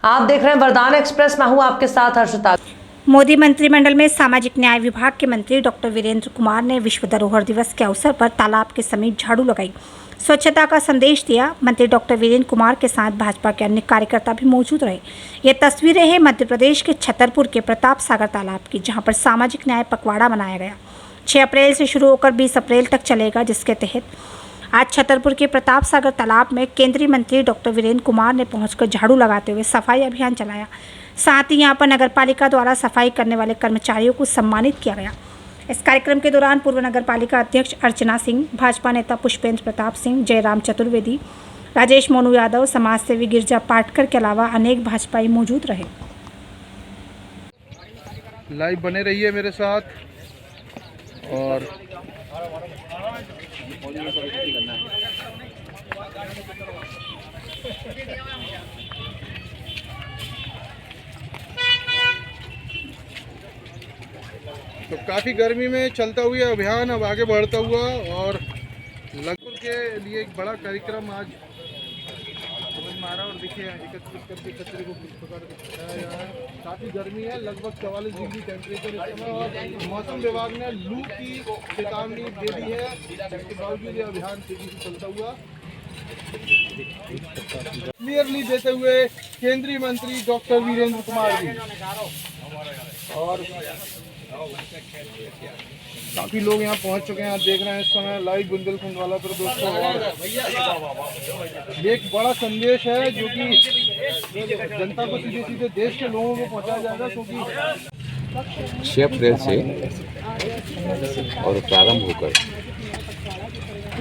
आप देख रहे हैं वरदान एक्सप्रेस, मैं हूं आपके साथ हर्षिता। मोदी मंत्रिमंडल में सामाजिक न्याय विभाग के मंत्री डॉक्टर वीरेंद्र कुमार ने विश्व धरोहर दिवस के अवसर पर तालाब के समीप झाड़ू लगाई, स्वच्छता का संदेश दिया। मंत्री डॉक्टर वीरेंद्र कुमार के साथ भाजपा के अन्य कार्यकर्ता भी मौजूद रहे। ये तस्वीरें हैं मध्य प्रदेश के छतरपुर के प्रताप सागर तालाब की, जहां पर सामाजिक न्याय पखवाड़ा मनाया गया। 6 अप्रैल से शुरू होकर 20 अप्रैल तक चलेगा, जिसके तहत आज छतरपुर के प्रताप सागर तालाब में केंद्रीय मंत्री डॉक्टर वीरेंद्र कुमार ने पहुंचकर झाड़ू लगाते हुए सफाई अभियान चलाया। साथ ही यहां पर नगरपालिका द्वारा सफाई करने वाले कर्मचारियों को सम्मानित किया गया। इस कार्यक्रम के दौरान पूर्व नगरपालिका अध्यक्ष अर्चना सिंह, भाजपा नेता पुष्पेंद्र प्रताप सिंह, जयराम चतुर्वेदी, राजेश मोनू यादव, समाजसेवी गिरजा पाटकर के अलावा अनेक भाजपाई मौजूद रहे। लाइव बने रहिए मेरे साथ। और तो काफ़ी गर्मी में चलता हुआ अभियान अब आगे बढ़ता हुआ और लगभग के लिए एक बड़ा कार्यक्रम आज समझ में आ रहा। और देखिए एकत्रित करके कचरे को किस प्रकार उठाया जा रहा है। काफ़ी गर्मी है, लगभग 44 डिग्री टेम्परेचर इस समय, और मौसम विभाग ने लू की चेतावनी दे दी है। इसके बावजूद ये अभियान तेजी से चलता हुआ क्लियरली देते हुए केंद्रीय मंत्री डॉक्टर वीरेंद्र कुमार जी। और काफ़ी लोग यहाँ पहुँच चुके हैं, आप देख रहे हैं इस समय लाइव बुंदेलखंड वाला पर दोस्तों। और एक बड़ा संदेश है जो कि जनता को सीधे सीधे देश के लोगों को पहुँचाया जाएगा, क्योंकि 6 अप्रैल से और प्रारंभ होकर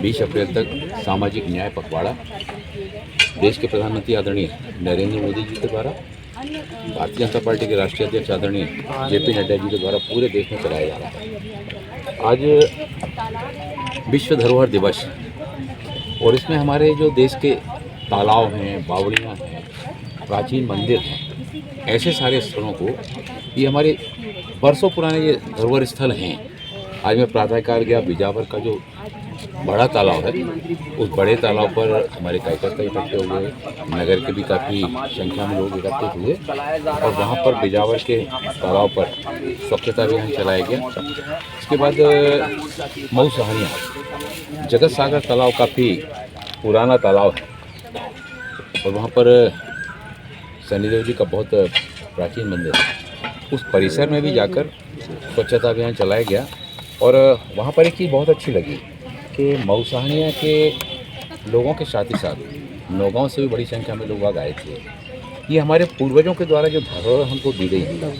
20 अप्रैल तक सामाजिक न्याय पखवाड़ा देश के प्रधानमंत्री आदरणीय नरेंद्र मोदी जी के द्वारा, भारतीय जनता पार्टी के राष्ट्रीय अध्यक्ष आदरणीय JP नड्डा जी के द्वारा पूरे देश में चलाया जा रहा है। आज विश्व धरोहर दिवस, और इसमें हमारे जो देश के तालाब हैं, बावड़ियाँ हैं, प्राचीन मंदिर हैं, ऐसे सारे स्थलों को, ये हमारे बरसों पुराने ये धरोहर स्थल हैं। आज मैं प्रातःकाल गया, बिजावर का जो बड़ा तालाब है, उस बड़े तालाब पर हमारे कार्यकर्ता इकट्ठे हुए, नगर के भी काफ़ी संख्या में लोग एकत्रित हुए, और वहाँ पर बिजावर के तालाब पर स्वच्छता अभियान चलाया गया। इसके बाद मऊ सहानिया जगत सागर तालाब काफ़ी पुराना तालाब है, और वहाँ पर शनिदेव जी का बहुत प्राचीन मंदिर है। उस परिसर में भी जाकर स्वच्छता अभियान चलाया गया। और वहाँ पर एक चीज़ बहुत अच्छी लगी कि मऊ सहानिया के लोगों के साथ ही साथ नौगांव से भी बड़ी संख्या में लोग आए थे। ये हमारे पूर्वजों के द्वारा जो धरोहर हमको दी गई है,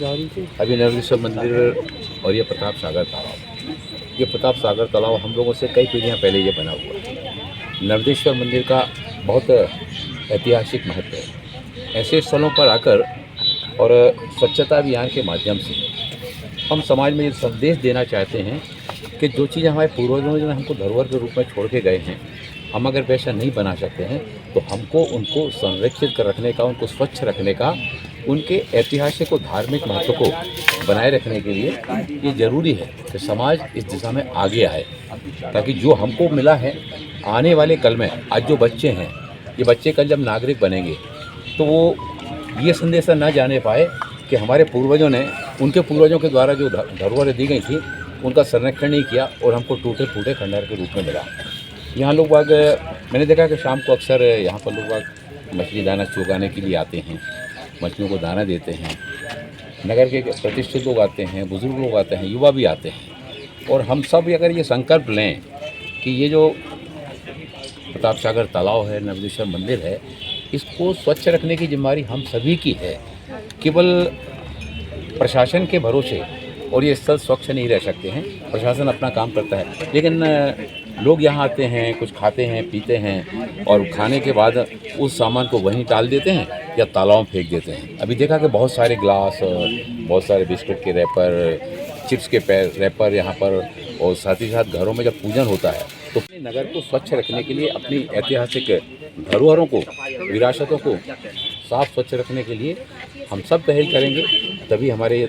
अभी नर्मदेश्वर मंदिर और ये प्रताप सागर तालाब, ये प्रताप सागर तालाब हम लोगों से कई पीढ़ियाँ पहले ये बना हुआ है। नर्मदेश्वर मंदिर का बहुत ऐतिहासिक महत्व है। ऐसे स्थलों पर आकर और स्वच्छता अभियान के माध्यम से हम समाज में ये संदेश देना चाहते हैं कि जो चीज़ें हमारे पूर्वजों ने हमको धरोहर के रूप में छोड़ के गए हैं, हम अगर वैसा नहीं बना सकते हैं तो हमको उनको संरक्षित कर रखने का, उनको स्वच्छ रखने का, उनके ऐतिहासिक और धार्मिक महत्व को बनाए रखने के लिए ये ज़रूरी है कि समाज इस दिशा में आगे आए, ताकि जो हमको मिला है आने वाले कल में, आज जो बच्चे हैं, ये बच्चे कल जब नागरिक बनेंगे तो वो ये संदेश ना जाने पाए कि हमारे पूर्वजों ने, उनके पूर्वजों के द्वारा जो धरोहरें दी गई थी उनका संरक्षण नहीं किया और हमको टूटे फूटे खंडहर के रूप में मिला। यहाँ लोग बाग, मैंने देखा कि शाम को अक्सर यहाँ पर लोग बाग मछली दाना चुगाने के लिए आते हैं, मछलियों को दाना देते हैं। नगर के प्रतिष्ठित लोग आते हैं, बुजुर्ग लोग आते हैं, युवा भी आते हैं। और हम सब अगर ये संकल्प लें कि ये जो प्रताप सागर तालाब है, नर्मदेश्वर मंदिर है, इसको स्वच्छ रखने की जिम्मेदारी हम सभी की है। केवल प्रशासन के भरोसे और ये स्थल स्वच्छ नहीं रह सकते हैं। प्रशासन अपना काम करता है, लेकिन लोग यहाँ आते हैं, कुछ खाते हैं, पीते हैं, और खाने के बाद उस सामान को वहीं डाल देते हैं या तालाब में फेंक देते हैं। अभी देखा कि बहुत सारे ग्लास, बहुत सारे बिस्किट के रैपर, चिप्स के रैपर यहाँ पर, और साथ ही साथ घरों में जब पूजन होता है तो अपने नगर को स्वच्छ रखने के लिए, अपनी ऐतिहासिक धरोहरों को, विरासतों को साफ स्वच्छ रखने के लिए हम सब पहल करेंगे, तभी हमारे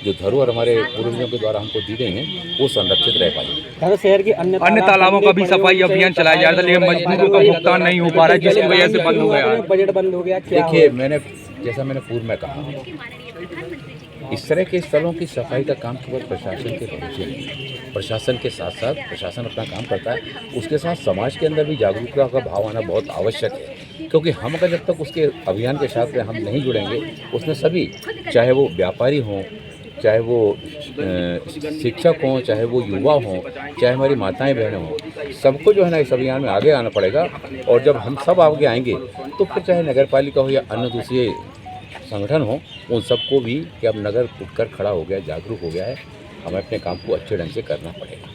जो धरोहर हमारे पूर्वजों के द्वारा हमको दी गई हैं वो संरक्षित रह पाए। शहर की अन्य तालाबों का भी सफाई अभियान चलाया जा रहा था, लेकिन मजदूरों का भुगतान नहीं हो पा रहा है, जिसकी वजह से बंद हो गया है। बजट बंद हो गया। देखिए, जैसा मैंने पूर्व में कहा, इस तरह के स्थलों की सफाई का काम केवल प्रशासन के भरोसे नहीं। प्रशासन के साथ साथ प्रशासन अपना काम करता है, उसके साथ समाज के अंदर भी जागरूकता का भाव आना बहुत आवश्यक है, क्योंकि हम अगर जब तक उसके अभियान के साथ में हम नहीं जुड़ेंगे, उसमें सभी, चाहे वो व्यापारी हों, चाहे वो शिक्षक हों, चाहे वो युवा हों, चाहे हमारी माताएं बहनें हों, सबको जो है ना इस अभियान में आगे आना पड़ेगा। और जब हम सब आगे आएंगे तो फिर चाहे नगर पालिका हो या अन्य दूसरे संगठन हो, उन सबको भी कि अब नगर उठकर खड़ा हो गया, जागरूक हो गया है, हमें अपने काम को अच्छे ढंग से करना पड़ेगा।